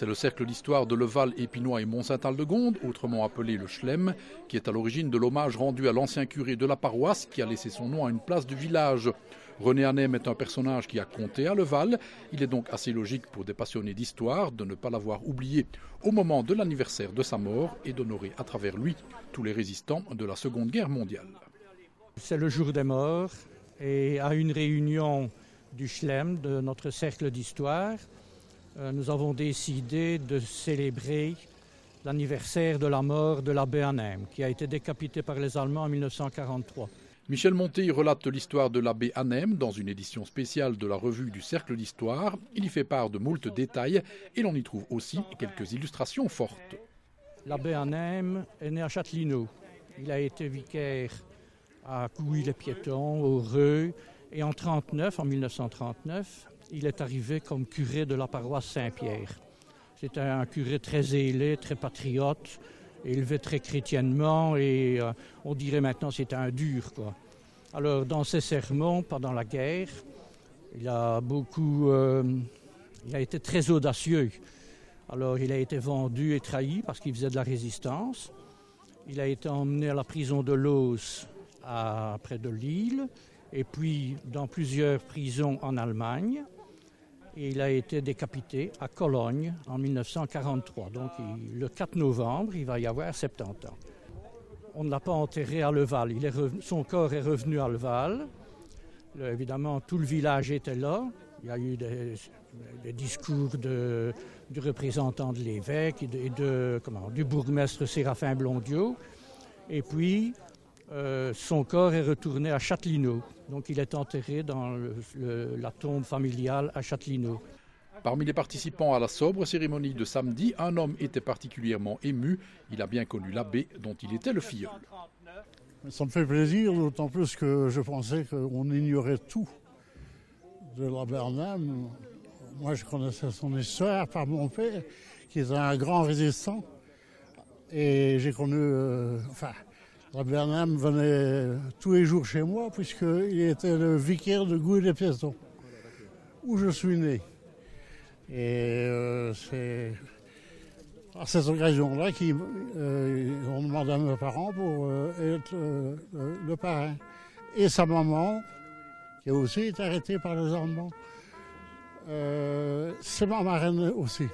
C'est le cercle d'histoire de Leval, Épinois et Mont-Saint-Aldegonde, autrement appelé le Chlem, qui est à l'origine de l'hommage rendu à l'ancien curé de la paroisse qui a laissé son nom à une place du village. René Hanem est un personnage qui a compté à Leval. Il est donc assez logique pour des passionnés d'histoire de ne pas l'avoir oublié au moment de l'anniversaire de sa mort et d'honorer à travers lui tous les résistants de la Seconde Guerre mondiale. C'est le jour des morts et à une réunion du Chlem, de notre cercle d'histoire, nous avons décidé de célébrer l'anniversaire de la mort de l'abbé Hanem, qui a été décapité par les Allemands en 1943. Michel Monté relate l'histoire de l'abbé Hanem dans une édition spéciale de la revue du Cercle d'Histoire. Il y fait part de moult détails et l'on y trouve aussi quelques illustrations fortes. L'abbé Hanem est né à Châtelineau. Il a été vicaire à Couilly-les-Piétons, au Reux, et en 1939, il est arrivé comme curé de la paroisse Saint-Pierre. C'était un curé très zélé, très patriote, élevé très chrétiennement et on dirait maintenant c'était un dur, quoi. Alors dans ses sermons pendant la guerre, il a été très audacieux. Alors il a été vendu et trahi parce qu'il faisait de la résistance. Il a été emmené à la prison de Loos près de Lille et puis dans plusieurs prisons en Allemagne. Et il a été décapité à Cologne en 1943. Donc le 4 novembre, il va y avoir 70 ans. On ne l'a pas enterré à Leval. Son corps est revenu à Leval. Évidemment, tout le village était là. Il y a eu des discours du représentant de l'évêque et du bourgmestre Séraphin Blondiot. Et puis, son corps est retourné à Châtelineau. Donc il est enterré dans la tombe familiale à Châtelineau. Parmi les participants à la sobre cérémonie de samedi, un homme était particulièrement ému. Il a bien connu l'abbé dont il était le filleul. Ça me fait plaisir, d'autant plus que je pensais qu'on ignorait tout de l'abbé Hanem. Moi, je connaissais son histoire par mon père, qui était un grand résistant. Et j'ai connu... l'abbé Hanem venait tous les jours chez moi, puisqu'il était le vicaire de Couilly-les-Piétons, où je suis né. Et c'est à cette occasion-là qu'ils ont demandé à mes parents pour être le parrain. Et sa maman, qui a aussi été arrêtée par les Allemands, c'est ma marraine aussi.